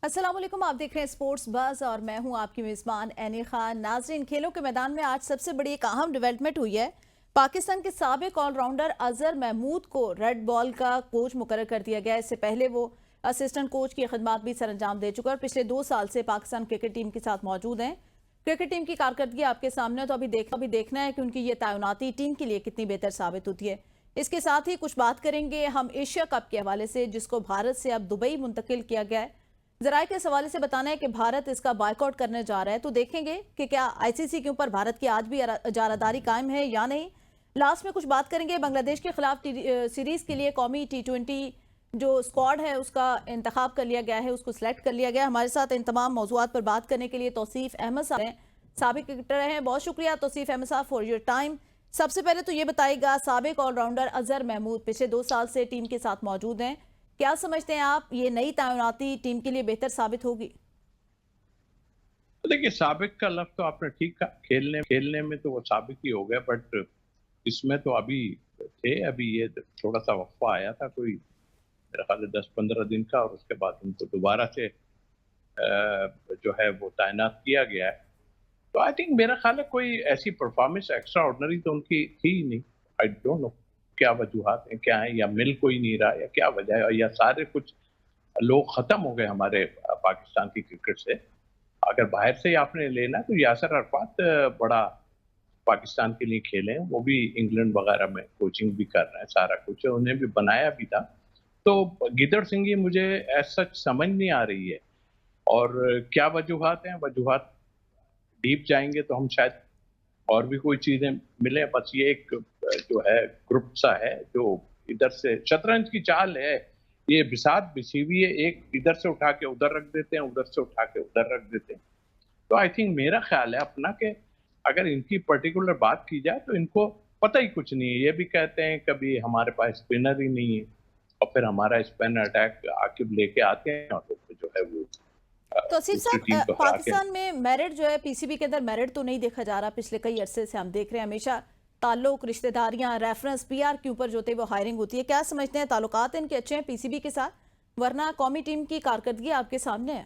अस्सलाम वालेकुम, आप देख रहे हैं स्पोर्ट्स बज़ और मैं हूं आपकी मेज़बान एनी खान। नाज़रीन, खेलों के मैदान में आज सबसे बड़ी एक अहम डेवलपमेंट हुई है। पाकिस्तान के साबिक ऑलराउंडर अजहर महमूद को रेड बॉल का कोच मुकर्रर कर दिया गया है। इससे पहले वो असिस्टेंट कोच की खिदमत भी सर अंजाम दे चुका है और पिछले 2 साल से पाकिस्तान क्रिकेट टीम के साथ मौजूद हैं। क्रिकेट टीम की कारकर्दगी आपके सामने है, तो अभी देखना है कि उनकी ये तैनाती टीम के लिए कितनी बेहतर साबित होती है। इसके साथ ही कुछ बात करेंगे हम एशिया कप के हवाले से, जिसको भारत से अब दुबई मुंतकिल किया गया है। जराये के हवाले से बताना है कि भारत इसका बायकॉट करने जा रहा है, तो देखेंगे कि क्या आईसीसी के ऊपर भारत की आज भी इजारादारी कायम है या नहीं। लास्ट में कुछ बात करेंगे बांग्लादेश के खिलाफ सीरीज के लिए कौमी T20 जो स्क्वाड है उसका इंतखाब कर लिया गया है, उसको सिलेक्ट कर लिया गया है। हमारे साथ इन तमाम मौजूआत पर बात करने के लिए तौसीफ अहमद साहब हैं, साबिक क्रिकेटर हैं। बहुत शुक्रिया तौसीफ अहमद साहब फॉर योर टाइम। सबसे पहले तो ये बताइएगा, साबिक ऑलराउंडर अजहर महमूद पिछले 2 साल से टीम के साथ मौजूद हैं, क्या समझते हैं आप, ये नई तैनाती टीम के लिए बेहतर साबित होगी? तो देखिए, साबिक का लफ्ज़ तो आपने ठीक कहा। खेलने खेलने में तो वो साबिक ही हो गया, बट इसमें तो अभी ये थोड़ा-सा वक़्फ़ा आया था, कोई मेरा ख़्याल है 10-15 दिन का, और उसके बाद उनको दोबारा से जो है वो तैनात किया गया है। तो आई थिंक मेरा ख़्याल है कोई ऐसी परफ़ॉर्मेंस एक्स्ट्रा ऑर्डिनरी तो उनकी थी ही नहीं। आई डोंट नो क्या वजूहात हैं, क्या हैं, या मिल कोई नहीं रहा, या क्या वजह है, या सारे कुछ लोग ख़त्म हो गए हमारे पाकिस्तान की क्रिकेट से। अगर बाहर से ही आपने लेना है तो यासर अरफात बड़ा पाकिस्तान के लिए खेले हैं, वो भी इंग्लैंड वगैरह में कोचिंग भी कर रहे हैं, सारा कुछ है, उन्हें भी बनाया भी था। तो गिदड़ सिंह ही मुझे एज सच समझ नहीं आ रही है, और क्या वजूहात हैं, वजूहात डीप जाएंगे तो हम शायद और भी कोई चीजें मिले। बस ये एक जो है ग्रुप सा है जो इधर से शतरंज की चाल है, ये बिसात बिछी हुई है, एक इधर से उठा के उधर रख देते हैं, उधर से उठा के उधर रख देते हैं। तो आई थिंक मेरा ख्याल है अपना कि अगर इनकी पर्टिकुलर बात की जाए तो इनको पता ही कुछ नहीं है। ये भी कहते हैं कभी हमारे पास स्पिनर ही नहीं है, और फिर हमारा स्पिन अटैक आकिब लेके आते हैं और फिर जो है वो तो आसिफ दूसरी साहब, टीम को हरा के। पाकिस्तान में मेरिट जो है पीसीबी के अंदर मेरिट तो नहीं देखा जा रहा। पिछले कई अरसे से हम देख रहे हैं हमेशा ताल्लुक, रिश्तेदारियां, रेफरेंस पीआर के ऊपर जो थे वो हायरिंग होती है। क्या समझते हैं, ताल्लुकात इनके अच्छे हैं पीसीबी के साथ, वरना कौमी टीम की कारकर्दगी आपके सामने है?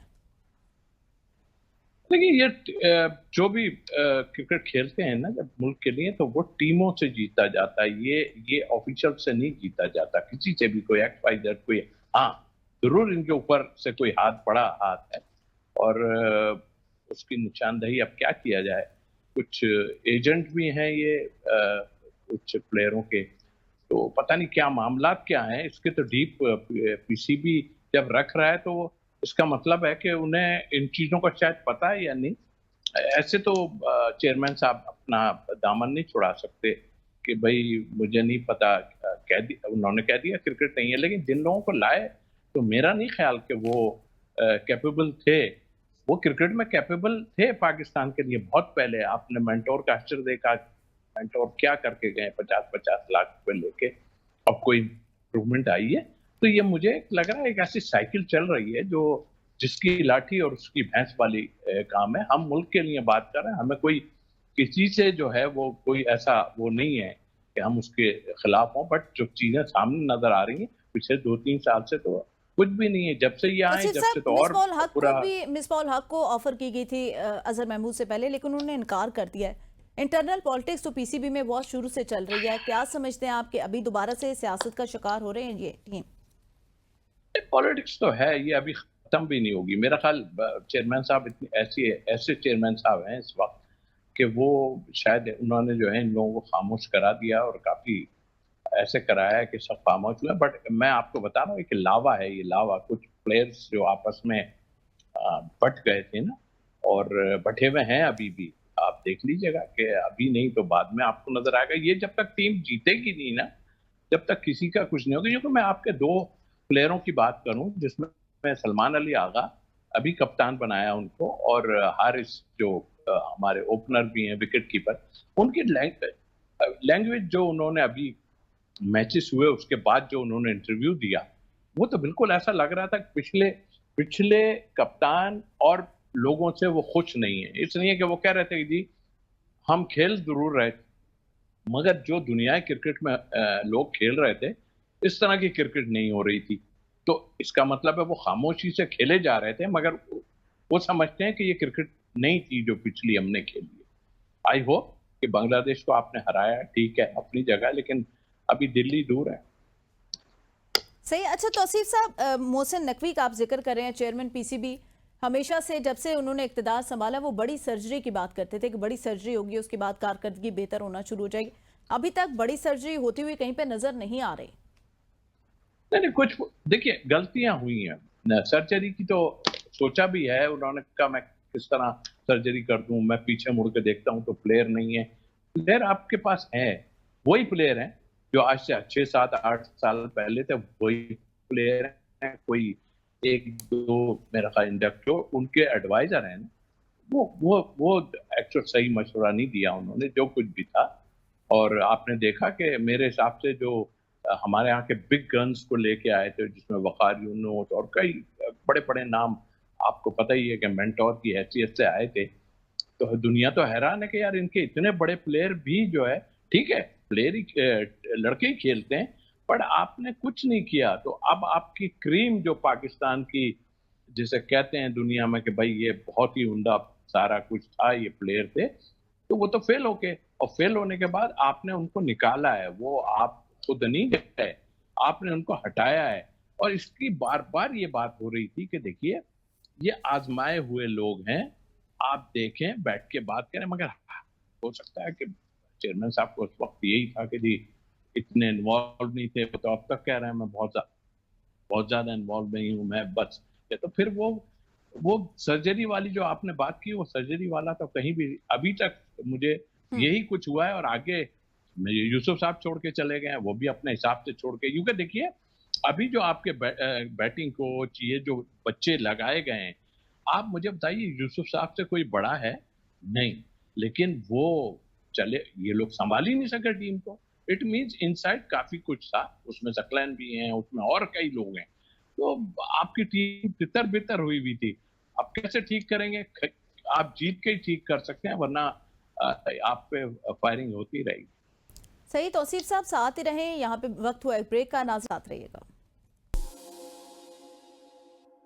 देखिए, ये जो भी क्रिकेट खेलते हैं ना जब मुल्क के लिए, तो वो टीमों से जीता जाता है। ये ऑफिशियल से नहीं जीता जाता, किसी से भी, कोई एक्स वाई जेड कोई। हाँ, जरूर इनके ऊपर से कोई हाथ, बड़ा हाथ है, और उसकी निशानदही अब क्या किया जाए। कुछ एजेंट भी हैं ये कुछ प्लेयरों के, तो पता नहीं क्या मामलात क्या हैं इसके। तो डीप पीसीबी जब रख रहा है तो इसका मतलब है कि उन्हें इन चीजों का शायद पता है या नहीं। ऐसे तो चेयरमैन साहब अपना दामन नहीं छुड़ा सकते कि भाई मुझे नहीं पता, कह दिया उन्होंने, कह दिया क्रिकेट नहीं है। लेकिन जिन लोगों को लाए, तो मेरा नहीं ख्याल कि वो कैपेबल थे। वो क्रिकेट में कैपेबल थे पाकिस्तान के लिए बहुत पहले। आपने मेंटोर का स्ट्रक्चर देखा, मेंटोर क्या करके गए, 50-50 लाख रुपए लेके, अब कोई इम्प्रूवमेंट आई है। तो ये मुझे लग रहा है एक ऐसी साइकिल चल रही है जो जिसकी लाठी और उसकी भैंस वाली काम है। हम मुल्क के लिए बात कर रहे हैं, हमें कोई किसी से जो है वो कोई ऐसा वो नहीं है कि हम उसके खिलाफ हों, बट जो चीजें सामने नजर आ रही हैं पिछले 2-3 साल से, तो कुछ भी नहीं है। जब से ये आए, तौसीफ जब से साहब, तो और पूरा। मिस पॉल हक को ऑफर की गई थी अजहर महमूद से पहले, लेकिन उन्होंने इनकार कर दिया है। इंटरनल पॉलिटिक्स तो पीसीबी में बहुत शुरू से चल रही है। क्या समझते हैं आप कि अभी दोबारा से सियासत का शिकार हो रहे हैं ये टीम? पॉलिटिक्स तो है, ये अभी खत्म भी नहीं होगी मेरा ख्याल। चेयरमैन साहब इतनी ऐसे चेयरमैन साहब हैं इस वक्त कि वो शायद उन्होंने जो है इन लोगों को खामोश करा दिया, और काफी ऐसे कराया है कि सब खामोश हुए। बट मैं आपको बता रहा हूँ कि लावा है, ये लावा। कुछ प्लेयर्स जो आपस में बट गए थे ना, और बटे हुए हैं अभी भी। आप देख लीजिएगा कि अभी नहीं तो बाद में आपको नजर आएगा। ये जब तक टीम जीतेगी नहीं ना, जब तक किसी का कुछ नहीं होगा। क्योंकि मैं आपके दो प्लेयरों की बात करूं जिसमें मैं सलमान अली आगा अभी कप्तान बनाया उनको, और हारिस जो हमारे ओपनर भी हैं, विकेट कीपर, उनकी लैंग्वेज जो उन्होंने अभी मैचेस हुए उसके बाद जो उन्होंने इंटरव्यू दिया, वो तो बिल्कुल ऐसा लग रहा था कि पिछले पिछले कप्तान और लोगों से वो खुश नहीं है। इसलिए कि वो कह रहे थे कि जी हम खेल जरूर रहे, मगर जो दुनिया क्रिकेट में लोग खेल रहे थे, इस तरह की क्रिकेट नहीं हो रही थी। तो इसका मतलब है वो खामोशी से खेले जा रहे थे, मगर वो समझते हैं कि ये क्रिकेट नहीं थी जो पिछली हमने खेली है। आई होप कि बांग्लादेश को आपने हराया, ठीक है, अपनी जगह, लेकिन अभी दिल्ली दूर है। सही। अच्छा तौसीफ साहब, मोहसिन नकवी का आप जिक्र कर रहे हैं, चेयरमैन पीसीबी। हमेशा से जब से उन्होंने इक़्तिदार संभाला वो बड़ी सर्जरी की बात करते थे कि बड़ी सर्जरी होगी, उसके बाद कारकर्दगी बेहतर होना शुरू हो जाएगी। अभी तक बड़ी सर्जरी होती हुई कहीं पे नजर नहीं आ रही। नहीं, कुछ देखिए गलतियां हुई हैं। सर्जरी की तो सोचा भी है उन्होंने, कहा मैं किस तरह सर्जरी कर दूं, मैं पीछे मुड़ के देखता हूं तो प्लेयर नहीं है। प्लेयर आपके पास है, वही प्लेयर हैं जो आज से 6, 7, 8 साल पहले थे, वही प्लेयर हैं। कोई एक दो मेरा ख्याल इंडक्ट जो उनके एडवाइजर हैं, वो एक्चुअल सही मशवरा नहीं दिया उन्होंने, जो कुछ भी था। और आपने देखा कि मेरे हिसाब से जो हमारे यहाँ के बिग गन्स को लेके आए थे, जिसमें वकार यूनुस और कई बड़े-बड़े नाम, आपको पता ही है कि मेंटोर की हैसियत से आए थे। तो दुनिया तो हैरान है कि यार इनके इतने बड़े प्लेयर भी जो है, ठीक है, प्लेयर ही लड़के ही खेलते हैं, पर आपने कुछ नहीं किया। तो अब आपकी क्रीम जो पाकिस्तान की, जिसे कहते हैं दुनिया में कि भाई ये बहुत ही उम्दा सारा कुछ था, ये प्लेयर थे, तो वो तो फेल हो गए। और फेल होने के बाद आपने उनको निकाला है, वो आप खुद नहीं गए, आपने उनको हटाया है। और इसकी बार-बार ये बात हो रही थी कि देखिए ये आजमाए हुए लोग हैं, आप देखें, बैठ के बात करें। मगर हो सकता है कि चेयरमैन साहब को उस वक्त यही था कि जी इतने इन्वॉल्व नहीं थे, तो अब तक कह रहे हैं मैं बहुत ज्यादा इन्वॉल्व नहीं हूँ, मैं बस। या तो फिर वो सर्जरी वाली जो आपने बात की, वो सर्जरी वाला तो कहीं भी अभी तक मुझे यही कुछ हुआ है। और आगे यूसुफ साहब छोड़ के चले गए हैं, वो भी अपने हिसाब से छोड़ के, क्योंकि देखिए अभी जो आपके बैटिंग कोच, ये जो बच्चे लगाए गए हैं, आप मुझे बताइए यूसुफ साहब से कोई बड़ा है? नहीं। लेकिन वो चले, ये लोग संभाल ही नहीं सके टीम को। इट मीन्स इनसाइड काफी कुछ था, उसमें जकलैन भी हैं, उसमें और कई लोग हैं। तो आपकी टीम तितर-बितर हुई हुई थी। अब कैसे ठीक करेंगे? आप जीत के ही ठीक कर सकते हैं, वरना आप पे फायरिंग होती रहेगी। सही। तौसीफ साहब साथ ही रहें, यहाँ पे वक्त हुआ एक ब्रेक का, नाज़रीन साथ रहिएगा।